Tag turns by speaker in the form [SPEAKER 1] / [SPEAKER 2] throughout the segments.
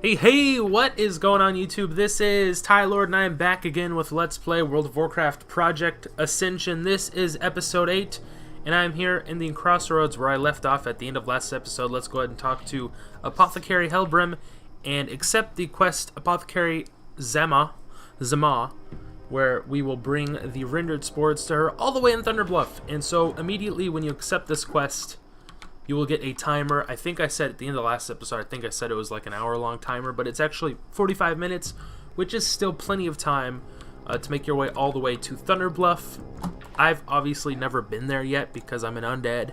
[SPEAKER 1] Hey, what is going on YouTube? This is Tylord and I am back again with Let's Play World of Warcraft Project Ascension. This is episode 8 and I'm here in the crossroads where I left off at the end of last episode. Let's go ahead and talk to Apothecary Helbrim and accept the quest Apothecary Zama, where we will bring the rendered spores to her all the way in Thunderbluff. And so immediately when you accept this quest, you will get a timer. I think I said at the end of the last episode, I think I said it was like an hour-long timer, but it's actually 45 minutes, which is still plenty of time to make your way all the way to Thunderbluff. I've obviously never been there yet because I'm an undead.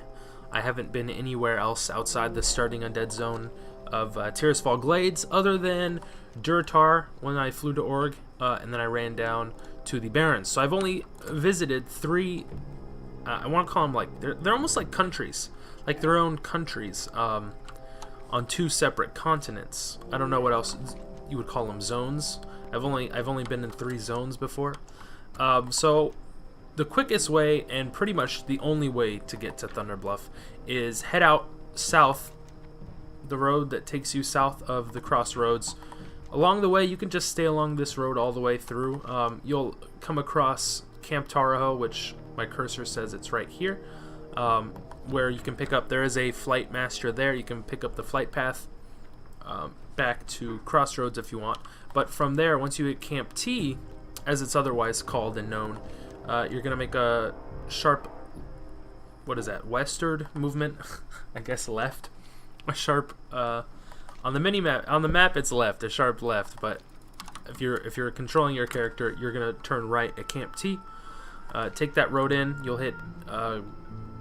[SPEAKER 1] I haven't been anywhere else outside the starting undead zone of Tirisfal Glades, other than Durtar when I flew to Org, and then I ran down to the Barrens. So I've only visited 3, I want to call them like, they're almost like countries. Like their own countries, on 2 separate continents. I don't know what else you would call them, zones. I've only been in 3 zones before. So the quickest way and pretty much the only way to get to Thunderbluff is head out south, the road that takes you south of the crossroads. Along the way, you can just stay along this road all the way through. You'll come across Camp Taraho, which my cursor says it's right here. Where you can pick up, there is a flight master there, you can pick up the flight path back to Crossroads if you want. But from there, once you hit Camp T, as it's otherwise called and known, you're going to make a sharp, what is that, westward movement? I guess left. A sharp, on the mini-map, on the map it's left, a sharp left, but if you're controlling your character, you're going to turn right at Camp T. Take that road in, you'll hit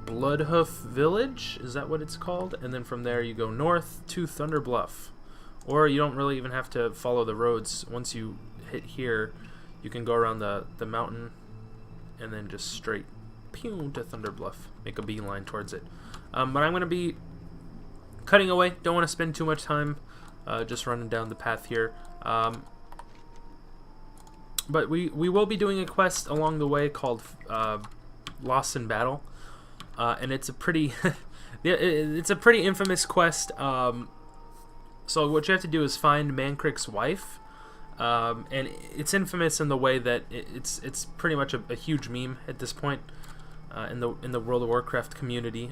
[SPEAKER 1] Bloodhoof Village, is that what it's called? And then from there you go north to Thunderbluff. Or you don't really even have to follow the roads. Once you hit here, you can go around the mountain and then just straight pew to Thunderbluff. Make a beeline towards it. But I'm going to be cutting away. Don't want to spend too much time just running down the path here. But we will be doing a quest along the way called Lost in Battle. And it's a pretty it's a pretty infamous quest. So what you have to do is find Mankrik's wife, and it's infamous in the way that it's pretty much a huge meme at this point in the World of Warcraft community,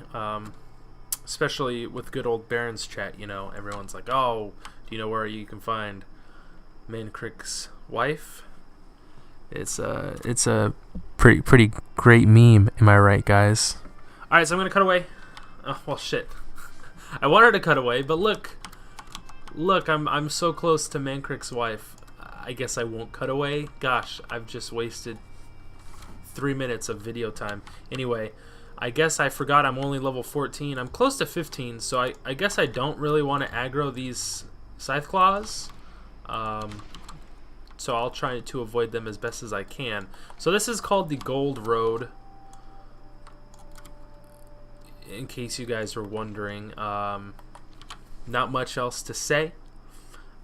[SPEAKER 1] especially with good old Barrens chat. You know, everyone's like, "Oh, do you know where you can find Mankrik's wife?" It's a pretty great meme. Am I right, guys? Alright, so I'm going to cut away. Oh, well, shit. I wanted to cut away, but look, I'm so close to Mankrik's wife. I guess I won't cut away. Gosh, I've just wasted 3 minutes of video time. Anyway, I guess I forgot I'm only level 14. I'm close to 15, so I guess I don't really want to aggro these Scythe Claws. So I'll try to avoid them as best as I can. So this is called the Gold Road, in case you guys were wondering. Not much else to say.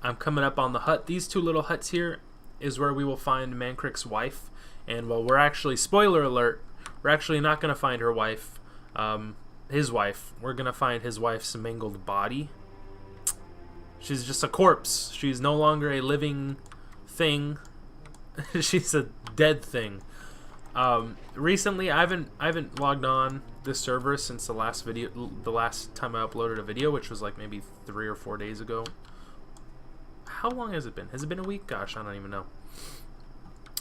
[SPEAKER 1] I'm coming up on the hut. These 2 little huts here is where we will find Mankrik's wife. And well, we're actually, spoiler alert, we're actually not going to find her wife, his wife. We're going to find his wife's mangled body. She's just a corpse. She's no longer a living thing. She's a dead thing. Recently, I haven't logged on this server since the last time I uploaded a video, which was like maybe 3 or 4 days ago. How long has it been? Has it been a week? Gosh, I don't even know.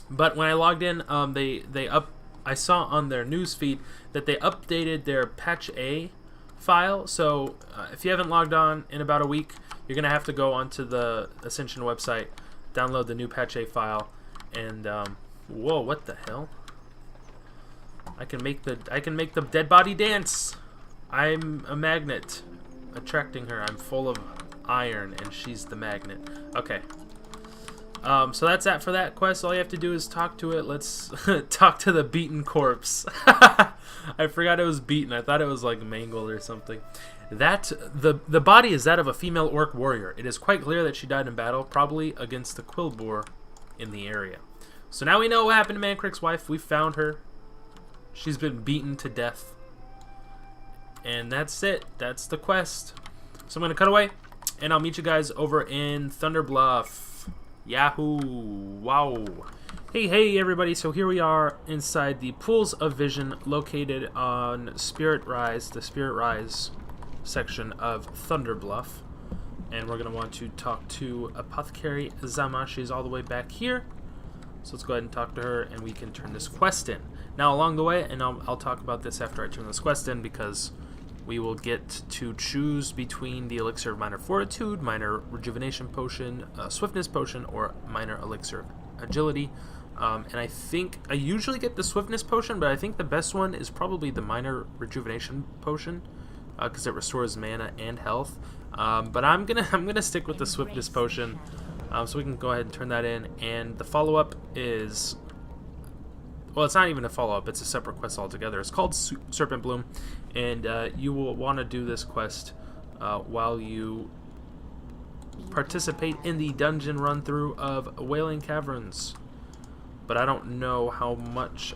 [SPEAKER 1] But when I logged in, I saw on their news feed that they updated their patch A file. So if you haven't logged on in about a week, you're gonna have to go onto the Ascension website, download the new patch A file, and whoa, what the hell? I can make the dead body dance. I'm a magnet attracting her. I'm full of iron and she's the magnet. Okay. So that's that for that quest. All you have to do is talk to it. Let's talk to the beaten corpse. I forgot it was beaten. I thought it was like mangled or something. The body is that of a female orc warrior. It is quite clear that she died in battle, probably against the Quillboar in the area. So now we know what happened to Mankrik's wife. We found her. She's been beaten to death. And that's it. That's the quest. So I'm going to cut away. and I'll meet you guys over in Thunder Bluff. Yahoo! Wow! Hey everybody, so here we are inside the Pools of Vision located on Spirit Rise, the Spirit Rise section of Thunder Bluff. And we're going to want to talk to Apothecary Zama. She's all the way back here. So let's go ahead and talk to her and we can turn this quest in. Now along the way, and I'll talk about this after I turn this quest in, because we will get to choose between the Elixir of Minor Fortitude, Minor Rejuvenation Potion, Swiftness Potion, or Minor Elixir of Agility. And I think I usually get the Swiftness Potion, but I think the best one is probably the Minor Rejuvenation Potion, because it restores mana and health. But I'm gonna stick with the Swiftness Potion, so we can go ahead and turn that in. And the follow-up is, well, it's not even a follow-up; it's a separate quest altogether. It's called Serpent Bloom, and you will want to do this quest while you participate in the dungeon run-through of Wailing Caverns. But I don't know how much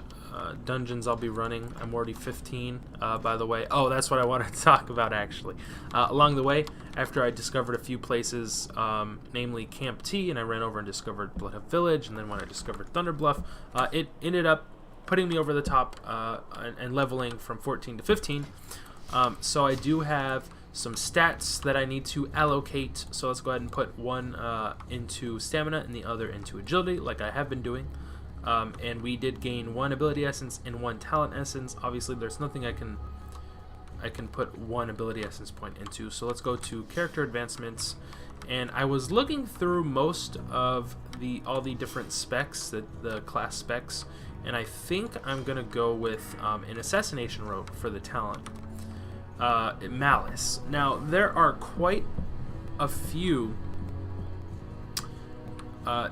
[SPEAKER 1] dungeons I'll be running. I'm already 15, by the way. Oh, that's what I wanted to talk about, actually. Along the way, after I discovered a few places, namely Camp T, and I ran over and discovered Bloodhound Village, and then when I discovered Thunder Bluff, it ended up putting me over the top and leveling from 14 to 15. So I do have some stats that I need to allocate. So let's go ahead and put one into stamina and the other into agility, like I have been doing. And we did gain one ability essence and one talent essence. Obviously, there's nothing I can put one ability essence point into. So let's go to character advancements. And I was looking through most of all the different specs, the class specs, and I think I'm gonna go with an assassination rogue for the talent, Malice. Now there are quite a few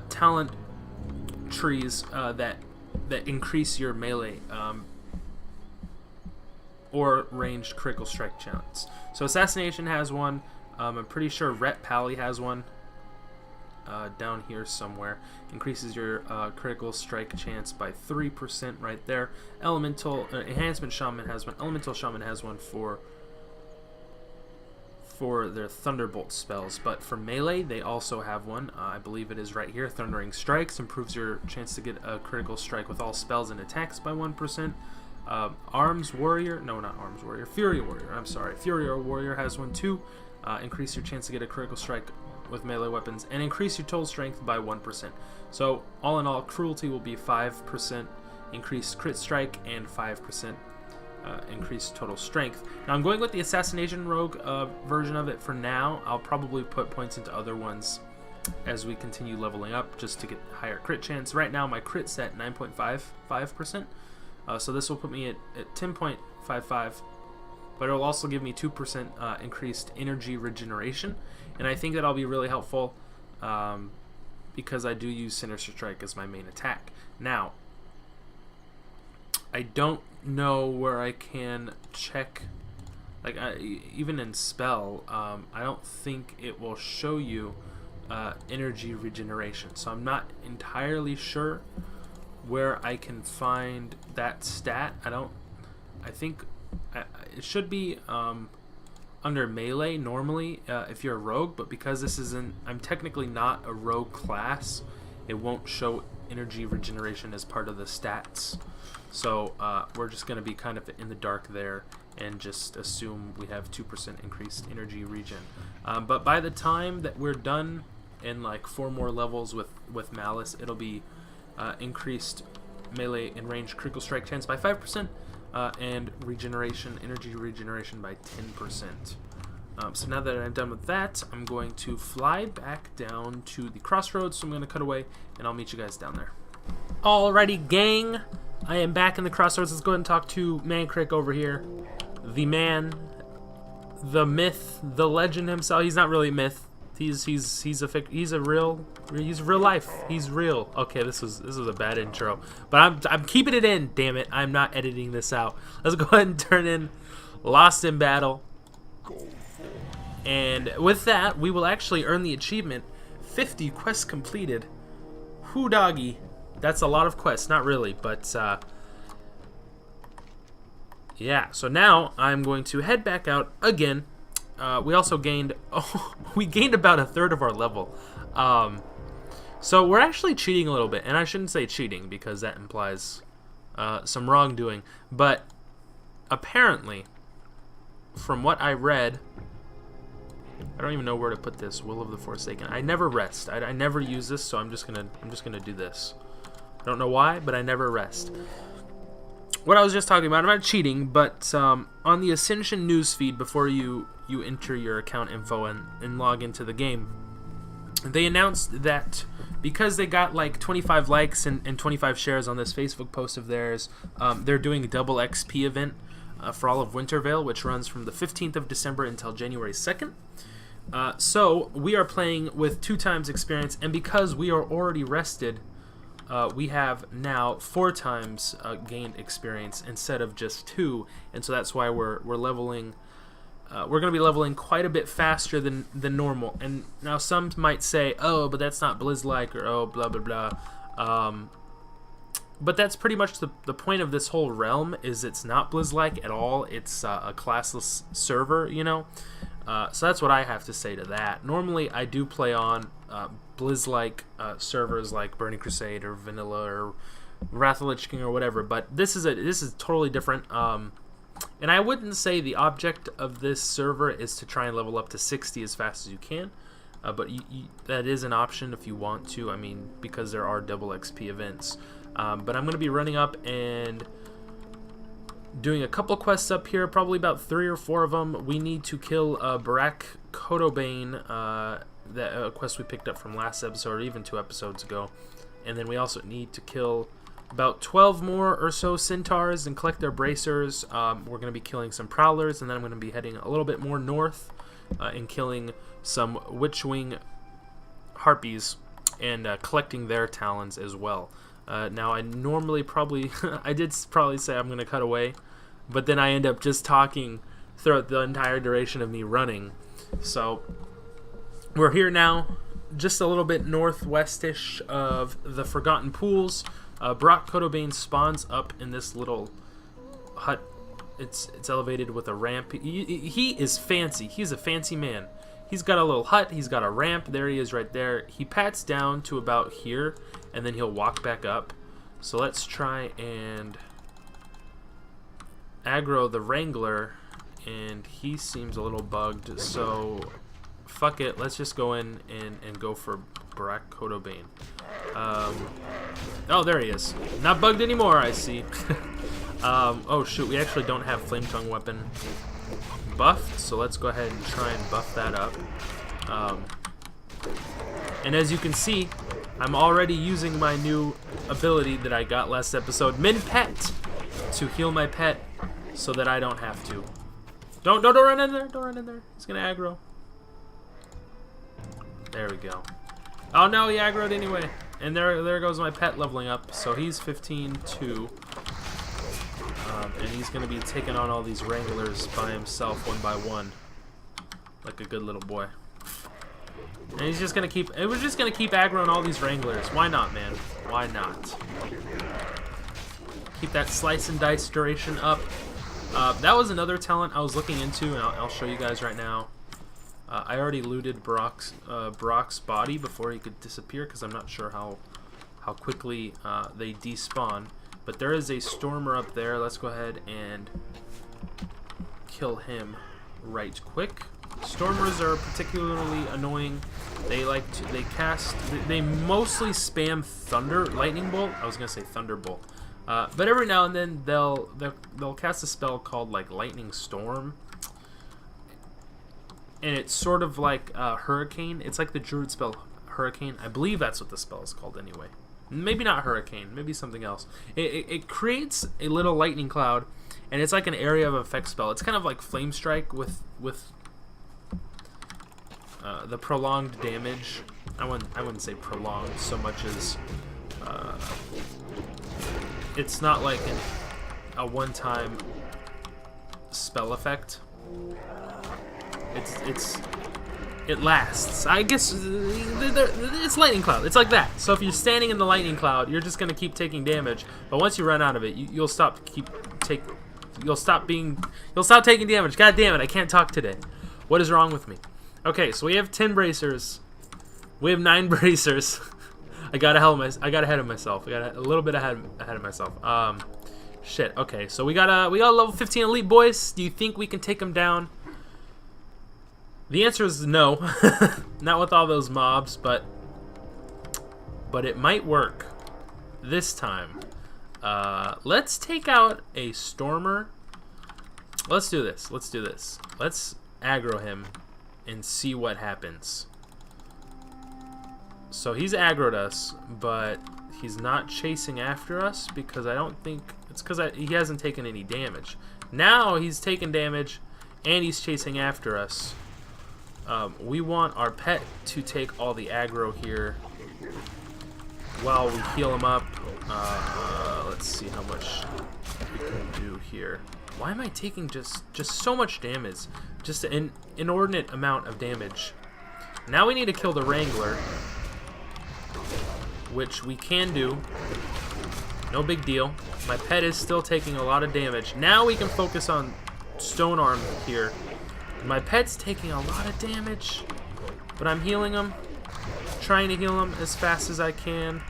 [SPEAKER 1] talent trees that increase your melee or ranged critical strike chance. So assassination has one. I'm pretty sure Ret Pally has one down here somewhere. Increases your critical strike chance by 3% right there. Elemental Enhancement Shaman has one. Elemental Shaman has one for their Thunderbolt spells, but for melee they also have one. I believe it is right here. Thundering Strikes improves your chance to get a critical strike with all spells and attacks by 1%. Arms Warrior, no, not Arms Warrior, Fury Warrior, I'm sorry. Fury Warrior has one too. Increase your chance to get a critical strike with melee weapons, and increase your total strength by 1%. So all in all, Cruelty will be 5% increased crit strike and 5% increased total strength. Now I'm going with the Assassination Rogue version of it for now. I'll probably put points into other ones as we continue leveling up, just to get higher crit chance. Right now my crit's at 9.55%, so this will put me at 10.55, but it'll also give me 2% increased energy regeneration, and I think that'll be really helpful because I do use Sinister Strike as my main attack. Now I don't know where I can check, like even in spell, I don't think it will show you energy regeneration, so I'm not entirely sure where I can find that stat. I think it should be under melee normally if you're a rogue, but because this isn't, I'm technically not a rogue class, it won't show energy regeneration as part of the stats. So we're just going to be kind of in the dark there and just assume we have 2% increased energy regen. But by the time that we're done in like 4 more levels with Malice, it'll be increased melee and range critical strike chance by 5% and energy regeneration by 10%. So now that I'm done with that, I'm going to fly back down to the crossroads. So I'm going to cut away and I'll meet you guys down there. Alrighty, gang. I am back in the crossroads. Let's go ahead and talk to Mankrik over here. The man, the myth, the legend himself. He's not really a myth. He's real life. He's real. Okay, this was a bad intro, but I'm keeping it in. Damn it, I'm not editing this out. Let's go ahead and turn in Lost in Battle. And with that, we will actually earn the achievement 50 quests completed. Whoo doggy. That's a lot of quests, not really, but yeah. So now I'm going to head back out again we also gained, we gained about a third of our level. So we're actually cheating a little bit, and I shouldn't say cheating because that implies some wrongdoing. But apparently, from what I read, I don't even know where to put this. Will of the Forsaken. I never rest. I never use this, so I'm just gonna do this. I don't know why, but I never rest. What I was just talking about, I'm not cheating, but on the Ascension newsfeed, before you enter your account info and log into the game, they announced that because they got like 25 likes and 25 shares on this Facebook post of theirs, they're doing a double XP event for all of Wintervale, which runs from the 15th of December until January 2nd. So we are playing with 2 times experience, and because we are already rested, we have now 4 times gained experience instead of just 2, and so that's why we're leveling. We're going to be leveling quite a bit faster than normal. And now some might say, oh, but that's not Blizz-like, or oh, blah, blah, blah. But that's pretty much the point of this whole realm, is it's not Blizz-like at all. It's a classless server, you know? So that's what I have to say to that. Normally, I do play on Blizz-like servers like Burning Crusade or Vanilla or Wrath of the Lich King or whatever, but this is totally different. And I wouldn't say the object of this server is to try and level up to 60 as fast as you can, but that is an option if you want to. I mean, because there are double XP events. But I'm going to be running up and doing a couple quests up here, probably about 3 or 4 of them. We need to kill Barak Kodobane, that quest we picked up from last episode, or even 2 episodes ago. And then we also need to kill about 12 more or so centaurs and collect their bracers. We're going to be killing some prowlers, and then I'm going to be heading a little bit more north and killing some witchwing harpies and collecting their talons as well. Now I normally probably I did probably say I'm going to cut away, but then I end up just talking throughout the entire duration of me running. So we're here now, just a little bit northwestish of the Forgotten Pools. Barak Kodobane spawns up in this little hut. It's elevated with a ramp. He is fancy. He's a fancy man. He's got a little hut. He's got a ramp. There he is right there. He pats down to about here, and then he'll walk back up. So let's try and aggro the Wrangler, and he seems a little bugged. So fuck it. Let's just go in and go for Barak Kodobane. Oh, there he is. Not bugged anymore, I see. Oh shoot, we actually don't have Flame Tongue weapon buffed, so let's go ahead and try and buff that up. And as you can see, I'm already using my new ability that I got last episode, Min Pet, to heal my pet so that I don't have to. Don't run in there, don't run in there. He's gonna aggro. There we go. Oh no, he aggroed anyway. And there goes my pet leveling up. So he's 15-2. And he's going to be taking on all these Wranglers by himself, one by one. Like a good little boy. And he's just going to keep... we're just going to keep aggroing all these Wranglers. Why not, man? Why not? Keep that slice and dice duration up. That was another talent I was looking into, and I'll show you guys right now. I already looted Barak's body before he could disappear, because I'm not sure how quickly they despawn. But there is a Stormer up there. Let's go ahead and kill him right quick. Stormers are particularly annoying. They mostly spam Lightning Bolt. I was gonna say Thunderbolt, but every now and then they'll cast a spell called like Lightning Storm. And it's sort of like Hurricane. It's like the Druid spell Hurricane. I believe that's what the spell is called anyway. Maybe not Hurricane. Maybe something else. It creates a little lightning cloud, and it's like an area of effect spell. It's kind of like Flame Strike with the prolonged damage. I wouldn't say prolonged so much as it's not like a one-time spell effect. It lasts. I guess it's lightning cloud. It's like that. So if you're standing in the lightning cloud, you're just gonna keep taking damage. But once you run out of it, you'll stop taking damage. God damn it, I can't talk today. What is wrong with me? Okay, so we have 10 bracers. We have 9 bracers. I got ahead of myself. I got a little bit ahead of myself. Shit. Okay, so we got a level 15 elite, boys. Do you think we can take them down? The answer is no. Not with all those mobs, but it might work this time. Let's take out a Stormer. Let's do this. Let's do this. Let's aggro him and see what happens. So he's aggroed us, but he's not chasing after us because I don't think it's because he hasn't taken any damage. Now he's taken damage and he's chasing after us. We want our pet to take all the aggro here while we heal him up. Let's see how much we can do here. Why am I taking just so much damage? Just an inordinate amount of damage. Now we need to kill the Wrangler, which we can do. No big deal. My pet is still taking a lot of damage. Now we can focus on Stone Arm here. My pet's taking a lot of damage, but I'm healing him. Trying to heal him as fast as I can.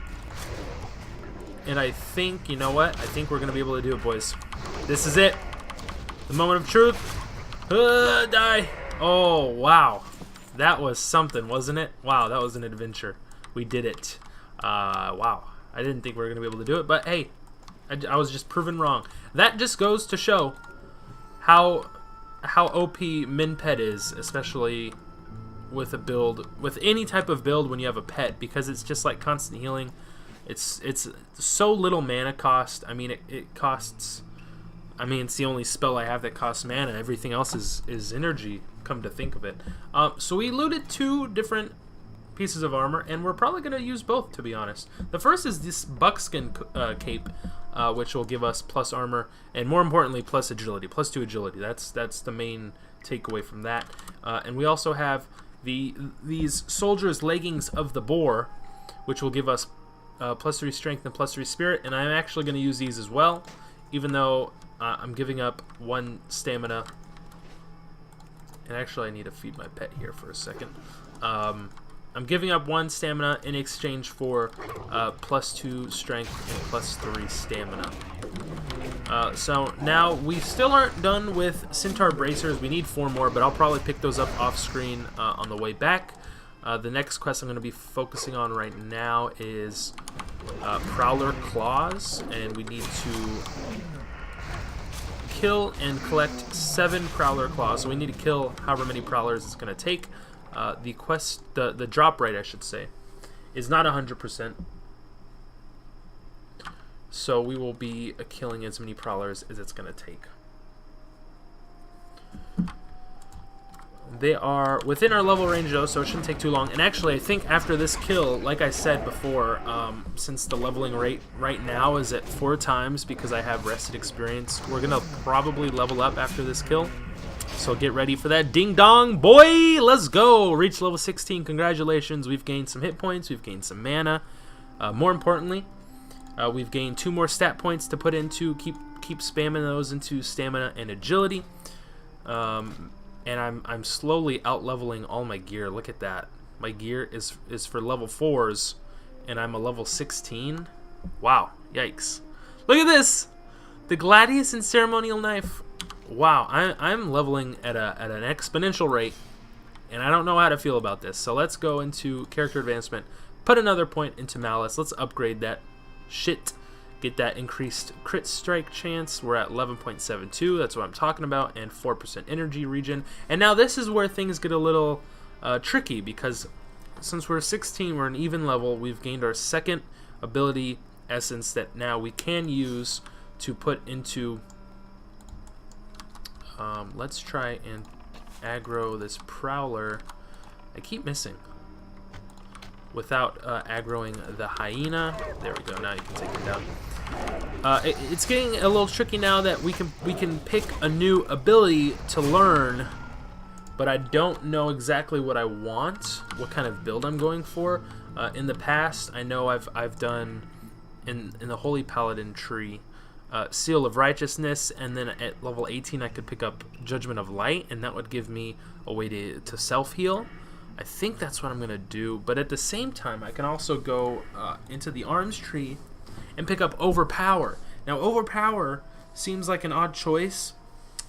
[SPEAKER 1] And I think, you know what? I think we're going to be able to do it, boys. This is it. The moment of truth. Die. Oh, wow. That was something, wasn't it? Wow, that was an adventure. We did it. Wow. I didn't think we were going to be able to do it, but hey, I was just proven wrong. That just goes to show how OP min pet is, especially with a build, with any type of build when you have a pet, because it's just like constant healing. It's so little mana cost. I mean, it costs, I mean, it's the only spell I have that costs mana. Everything else is energy, come to think of it. So we looted 2 different pieces of armor, and we're probably going to use both, to be honest. The first is this buckskin cape, which will give us plus armor, and more importantly, plus agility, plus 2 agility. That's the main takeaway from that. And we also have these soldiers' leggings of the boar, which will give us plus 3 strength and plus 3 spirit, and I'm actually going to use these as well, even though I'm giving up 1 stamina. And actually, I need to feed my pet here for a second. I'm giving up 1 stamina in exchange for plus 2 strength and plus 3 stamina. So now we still aren't done with Centaur Bracers. We need 4 more, but I'll probably pick those up off screen on the way back. The next quest I'm going to be focusing on right now is Prowler Claws, and we need to kill and collect 7 Prowler Claws. So we need to kill however many Prowlers it's going to take. The quest, the drop rate, I should say, is not 100%. So we will be killing as many Prowlers as it's going to take. They are within our level range though, so it shouldn't take too long. And actually, I think after this kill, like I said before, since the leveling rate right now is at 4 times because I have rested experience, we're going to probably level up after this kill. So get ready for that. Ding dong, boy! Let's go! Reach level 16. Congratulations. We've gained some hit points. We've gained some mana. More importantly, we've gained 2 more stat points to put into, keep spamming those into stamina and agility. And I'm slowly out-leveling all my gear. Look at that. My gear is for level 4s, and I'm a level 16. Wow. Yikes. Look at this! The Gladius and Ceremonial Knife. Wow, I'm leveling at an exponential rate, and I don't know how to feel about this. So let's go into character advancement, put another point into Malice. Let's upgrade that shit, get that increased crit strike chance. We're at 11.72, that's what I'm talking about, and 4% energy regen. And now this is where things get a little tricky, because since we're 16, we're an even level, we've gained our 2nd ability essence that now we can use to put into... let's try and aggro this Prowler. I keep missing. Without aggroing the Hyena. There we go, now you can take it down. It's getting a little tricky now that we can pick a new ability to learn, but I don't know exactly what I want, what kind of build I'm going for. In the past, I know I've done in the Holy Paladin tree, Seal of Righteousness, and then at level 18 I could pick up Judgment of Light, and that would give me a way to self-heal. I think that's what I'm going to do, but at the same time I can also go into the arms tree and pick up Overpower. Now Overpower seems like an odd choice,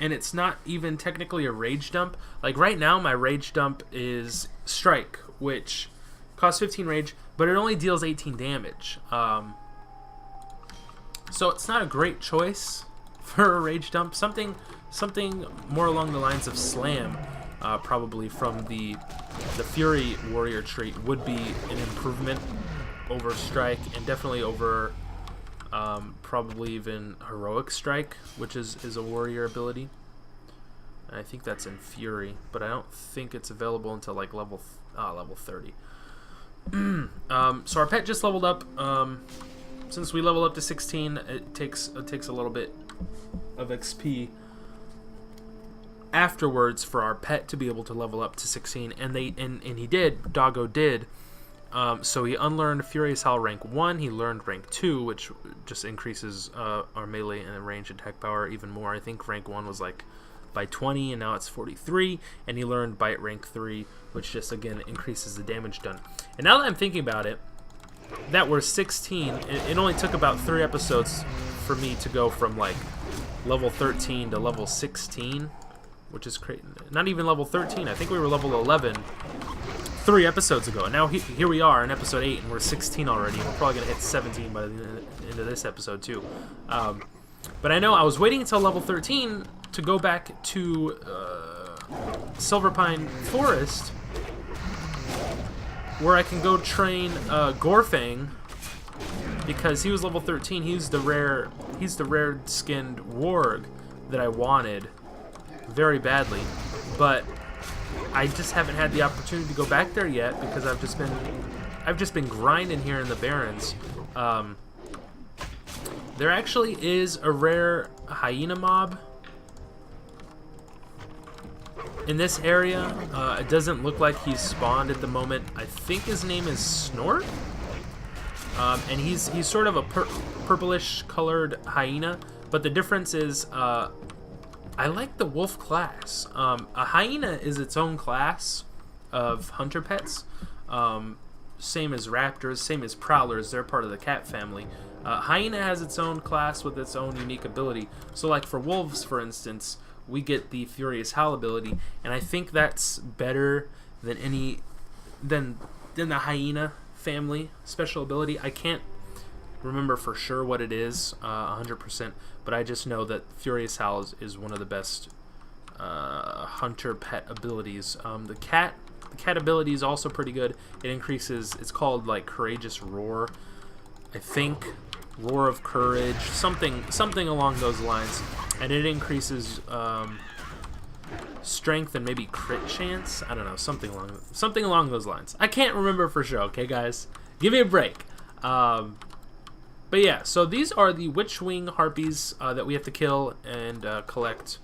[SPEAKER 1] and it's not even technically a rage dump. Like right now my rage dump is Strike, which costs 15 rage, but it only deals 18 damage. So it's not a great choice for a rage dump. Something more along the lines of Slam, probably from the Fury Warrior trait, would be an improvement over Strike, and definitely over probably even Heroic Strike, which is a warrior ability. And I think that's in Fury, but I don't think it's available until like level 30. So our pet just leveled up. Since we level up to 16, it takes a little bit of XP afterwards for our pet to be able to level up to 16, and he did. Doggo did. So he unlearned Furious Howl rank 1. He learned rank 2, which just increases our melee and range attack power even more. I think rank 1 was like by 20, and now it's 43. And he learned Bite rank 3, which just again increases the damage done. And now that I'm thinking about it, that we're 16, it only took about 3 episodes for me to go from like level 13 to level 16, which is crazy. Not even level 13. I think we were level 11 3 episodes ago, and now here we are in episode 8, and we're 16 already, and we're probably gonna hit 17 by the end of this episode too. But I know I was waiting until level 13 to go back to Silverpine Forest, where I can go train Gorfang, because he was level 13. He's the rare skinned warg that I wanted very badly, but I just haven't had the opportunity to go back there yet because I've just been grinding here in the Barrens. There actually is a rare hyena mob in this area. It doesn't look like he's spawned at the moment. I think his name is Snort, and he's sort of a purplish colored hyena. But the difference is, I like the wolf class. A hyena is its own class of hunter pets, same as raptors, same as prowlers. They're part of the cat family. Hyena has its own class with its own unique ability. So, like for wolves, for instance, we get the Furious Howl ability, and I think that's better than the hyena family special ability. I can't remember for sure what it is 100%, but I just know that Furious Howl is one of the best hunter pet abilities. The cat ability is also pretty good. It increases, it's called like Courageous Roar, I think, Roar of Courage, something along those lines, and it increases strength and maybe crit chance. I don't know, something along those lines. I can't remember for sure. Okay, guys, give me a break. But yeah, so these are the Witchwing Harpies that we have to kill and collect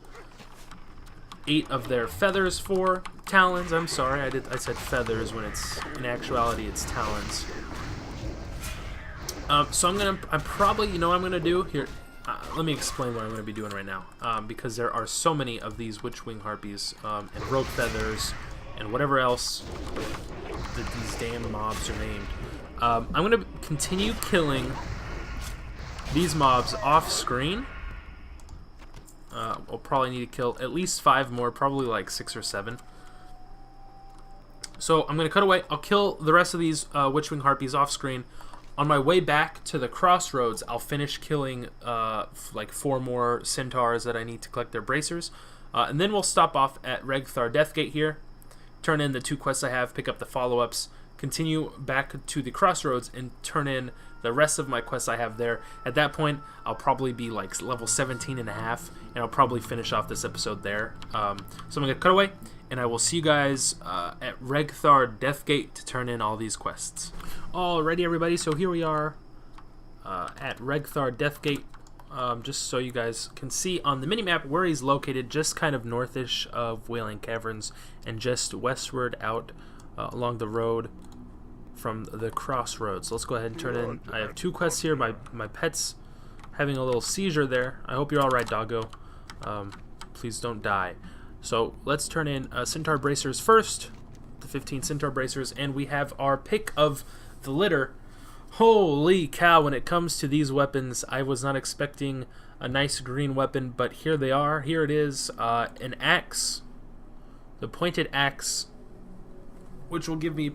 [SPEAKER 1] 8 of their feathers for. Talons, I'm sorry, I said feathers when in actuality it's talons. So I'm probably, you know what I'm gonna do here. Let me explain what I'm gonna be doing right now, because there are so many of these Witchwing Harpies and rope feathers and whatever else that these damn mobs are named. I'm gonna continue killing these mobs off screen. We'll probably need to kill at least 5 more, probably like 6 or 7. So I'm gonna cut away. I'll kill the rest of these Witchwing Harpies off screen. On my way back to the crossroads, I'll finish killing like 4 more centaurs that I need to collect their bracers, and then we'll stop off at Regthar Deathgate here, turn in the 2 quests I have, pick up the follow-ups, continue back to the crossroads, and turn in the rest of my quests I have there. At that point, I'll probably be like level 17 and a half, and I'll probably finish off this episode there. So I'm going to cut away, and I will see you guys at Regthar Deathgate to turn in all these quests. Alrighty, everybody, so here we are at Regthar Deathgate. Just so you guys can see on the minimap where he's located, just kind of northish of Wailing Caverns, and just westward out along the road from the crossroads. So let's go ahead and turn in. I have 2 quests here. My pets having a little seizure there. I hope you're all right, doggo. Please don't die. So let's turn in Centaur Bracers first, the 15 Centaur Bracers, and we have our pick of the litter. Holy cow, when it comes to these weapons, I was not expecting a nice green weapon, but here they are. Here it is, an axe, the pointed axe, which will give me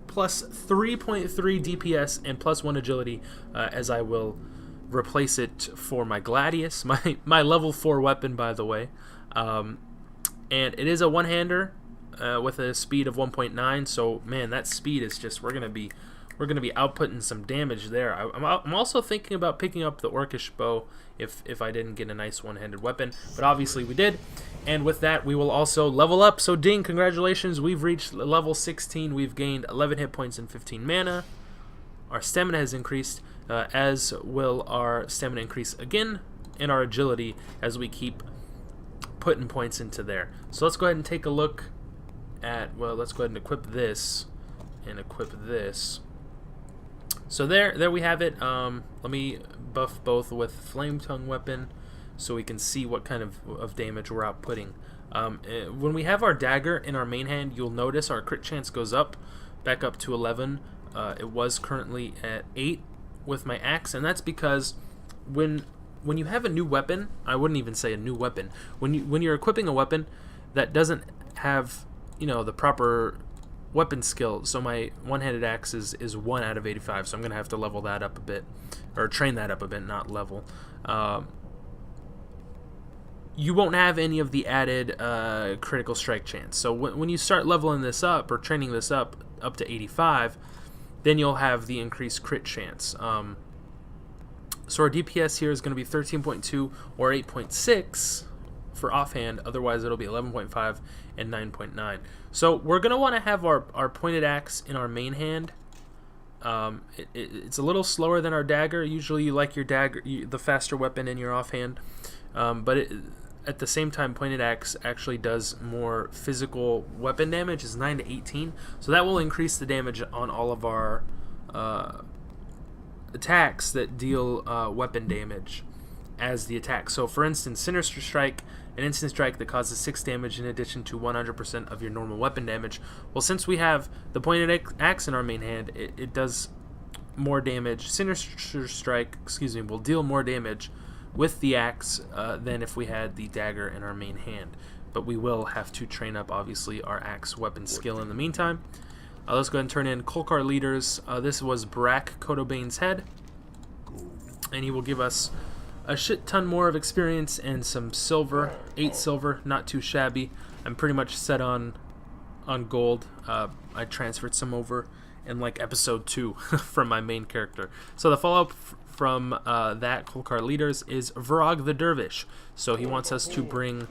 [SPEAKER 1] plus 3.3 DPS and plus 1 agility, as I will replace it for my Gladius, my level 4 weapon, by the way. And it is a one-hander with a speed of 1.9, so man, that speed is just, we're gonna be outputting some damage there. I'm also thinking about picking up the Orcish bow if I didn't get a nice one-handed weapon, but obviously we did. And with that, we will also level up. So ding, congratulations, we've reached level 16. We've gained 11 hit points and 15 mana. Our stamina has increased, as will our stamina increase again, and our agility as we keep putting points into there. So let's go ahead and take a look at, well, let's go ahead and equip this and equip this. So there we have it. Let me buff both with Flame Tongue weapon so we can see what kind of damage we're outputting. When we have our dagger in our main hand, you'll notice our crit chance goes up, back up to 11. It was currently at 8 with my axe, and that's because when you have a new weapon, I wouldn't even say a new weapon, when you're equipping a weapon that doesn't have, you know, the proper weapon skill. So my one-handed axe is 1 out of 85, so I'm gonna have to level that up a bit, or train that up a bit, not level. You won't have any of the added critical strike chance. So when you start leveling this up or training this up to 85, then you'll have the increased crit chance. So our DPS here is going to be 13.2 or 8.6 for offhand. Otherwise, it'll be 11.5 and 9.9. So we're going to want to have our pointed axe in our main hand. It's a little slower than our dagger. Usually you like your dagger, the faster weapon, in your offhand. But at the same time, pointed axe actually does more physical weapon damage. It's 9 to 18. So that will increase the damage on all of our attacks that deal weapon damage as the attack. So for instance, Sinister Strike, an instant strike that causes 6 damage in addition to 100% of your normal weapon damage. Well, since we have the pointed axe in our main hand, it does more damage. Sinister Strike, excuse me, will deal more damage with the axe than if we had the dagger in our main hand. But we will have to train up, obviously, our axe weapon skill in the meantime. Let's go ahead and turn in Kolkar Leaders. This was Brack Kodobane's head, and he will give us a shit ton more of experience and some silver. 8 silver, not too shabby. I'm pretty much set on gold. I transferred some over in like episode 2 from my main character. So the follow-up from that Kolkar Leaders is Varog the Dervish. So he wants us to bring,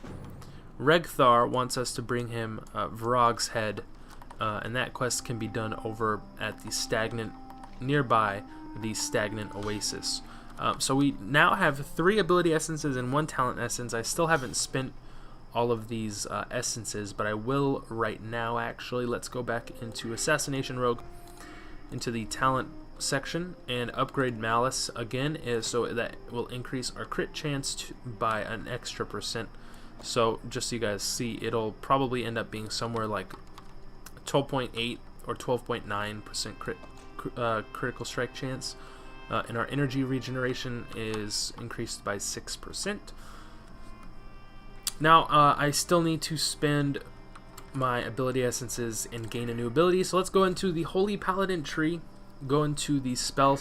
[SPEAKER 1] Regthar wants us to bring him Varog's head, and that quest can be done over at the Stagnant, nearby the Stagnant Oasis. So we now have 3 ability essences and 1 talent essence. I still haven't spent all of these essences, but I will right now, actually. Let's go back into Assassination Rogue, into the talent section, and upgrade Malice again, so that will increase our crit chance by an extra %. So just so you guys see, it'll probably end up being somewhere like 12.8 or 12.9% critical strike chance. And our energy regeneration is increased by 6%. Now, I still need to spend my ability essences and gain a new ability. So let's go into the Holy Paladin tree, go into the spell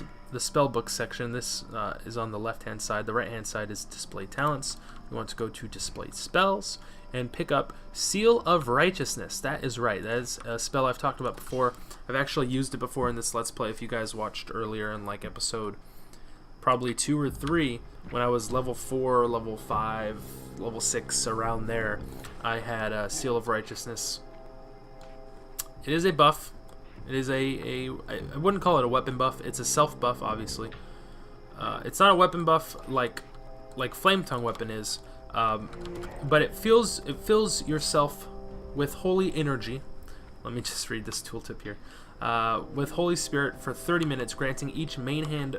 [SPEAKER 1] book section. This is on the left-hand side. The right-hand side is display talents. We want to go to display spells and pick up Seal of Righteousness. That is right. That is a spell I've talked about before. I've actually used it before in this Let's Play. If you guys watched earlier in like episode probably 2 or 3, when I was level 4, level 5, level 6, around there, I had a Seal of Righteousness. It is a buff. It is I wouldn't call it a weapon buff. It's a self buff, obviously. It's not a weapon buff like Flame Tongue weapon is, but it fills yourself with holy energy. Let me just read this tooltip here. With Holy Spirit for 30 minutes, granting each main hand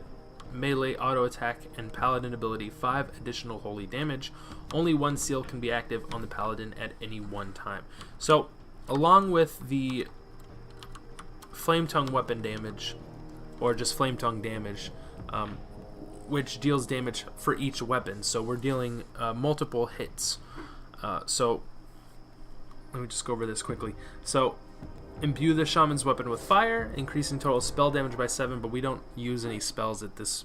[SPEAKER 1] melee auto attack, and paladin ability 5 additional holy damage. Only one seal can be active on the paladin at any one time. So along with the flame tongue weapon damage, or just flame tongue damage, which deals damage for each weapon, so we're dealing multiple hits. So let me just go over this quickly. So imbue the shaman's weapon with fire, increasing total spell damage by 7, but we don't use any spells at this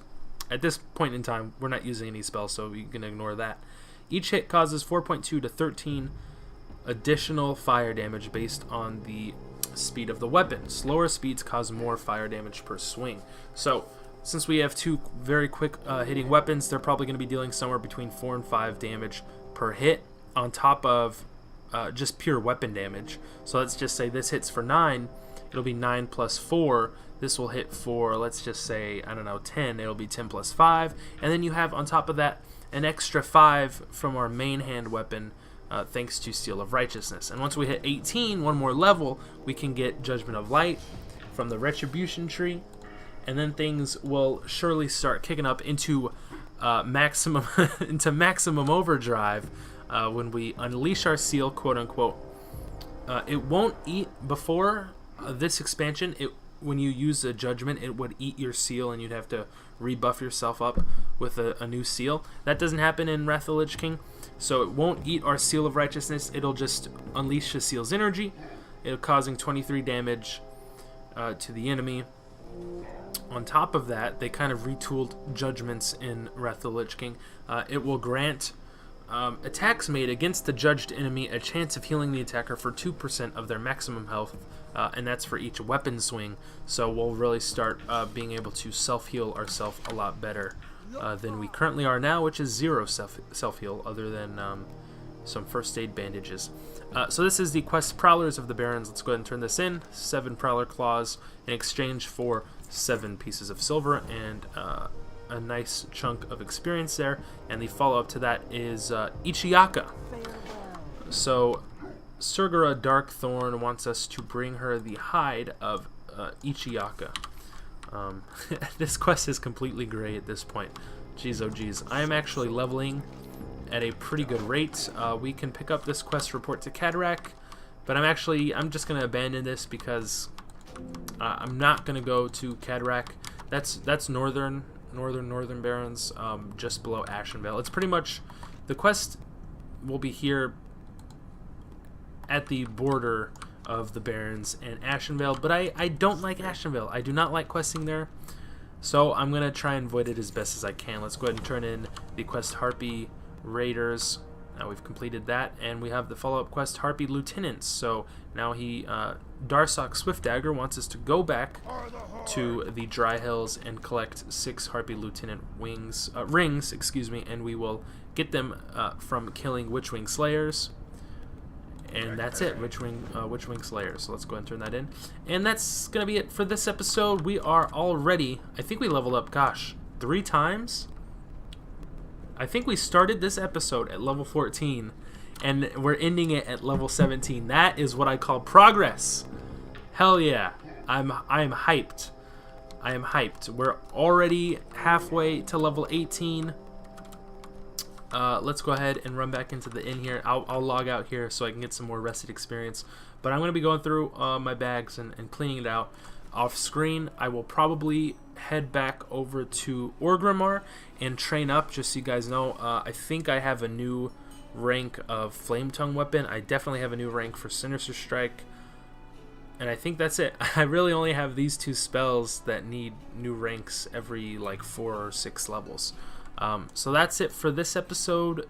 [SPEAKER 1] point in time. We're not using any spells, so you can ignore that. Each hit causes 4.2 to 13 additional fire damage based on the speed of the weapon. Slower speeds cause more fire damage per swing. So since we have two very quick hitting weapons, they're probably going to be dealing somewhere between 4 and 5 damage per hit on top of just pure weapon damage. So let's just say this hits for 9, it'll be 9 plus 4. This will hit for, let's just say, I don't know, 10. It'll be 10 plus 5. And then you have on top of that an extra 5 from our main hand weapon, thanks to Seal of Righteousness. And once we hit 18, one more level, we can get Judgment of Light from the Retribution tree. And then things will surely start kicking up into maximum overdrive when we unleash our seal, quote unquote. It won't eat before this expansion. When you use a judgment, it would eat your seal, and you'd have to rebuff yourself up with a new seal. That doesn't happen in Wrath of the Lich King, so it won't eat our Seal of Righteousness. It'll just unleash the seal's energy, causing 23 damage to the enemy. On top of that, they kind of retooled judgments in Wrath of the Lich King. It will grant attacks made against the judged enemy a chance of healing the attacker for 2% of their maximum health, and that's for each weapon swing. So we'll really start being able to self-heal ourselves a lot better than we currently are now, which is 0 self-heal other than some first aid bandages. So this is the quest Prowlers of the Barrens. Let's go ahead and turn this in. 7 Prowler Claws in exchange for 7 pieces of silver and a nice chunk of experience there. And the follow-up to that is Ichiyaka. So Surgura Darkthorn wants us to bring her the hide of Ichiyaka. This quest is completely gray at this point. Jeez, oh jeez. I am actually leveling at a pretty good rate. We can pick up this quest report to Cataract, but I'm just going to abandon this because I'm not going to go to Cataract. That's Northern Barrens, just below Ashenvale. It's pretty much, the quest will be here at the border of the Barrens and Ashenvale, but I don't like Ashenvale. I do not like questing there, so I'm going to try and avoid it as best as I can. Let's go ahead and turn in the quest Harpy Raiders. Now we've completed that, and we have the follow-up quest Harpy Lieutenants. So now Darsok Swiftdagger wants us to go back to the Dry Hills and collect 6 Harpy Lieutenant rings, and we will get them from killing Witchwing Slayers. And that's it, Witchwing Slayers. So let's go ahead and turn that in. And that's going to be it for this episode. We are already, I think we leveled up, gosh, 3 times? I think we started this episode at level 14, and we're ending it at level 17. That is what I call progress. Hell yeah. I am hyped. I am hyped. We're already halfway to level 18. Let's go ahead and run back into the inn here. I'll log out here so I can get some more rested experience. But I'm going to be going through my bags and cleaning it out. Off screen, I will probably head back over to Orgrimmar and train up, just so you guys know. I think I have a new rank of Flame Tongue weapon. I definitely have a new rank for Sinister Strike. And I think that's it. I really only have these 2 spells that need new ranks every like 4 or 6 levels. So that's it for this episode,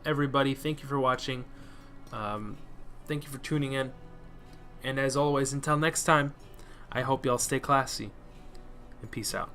[SPEAKER 1] everybody. Thank you for watching. Thank you for tuning in. And as always, until next time, I hope y'all stay classy. And peace out.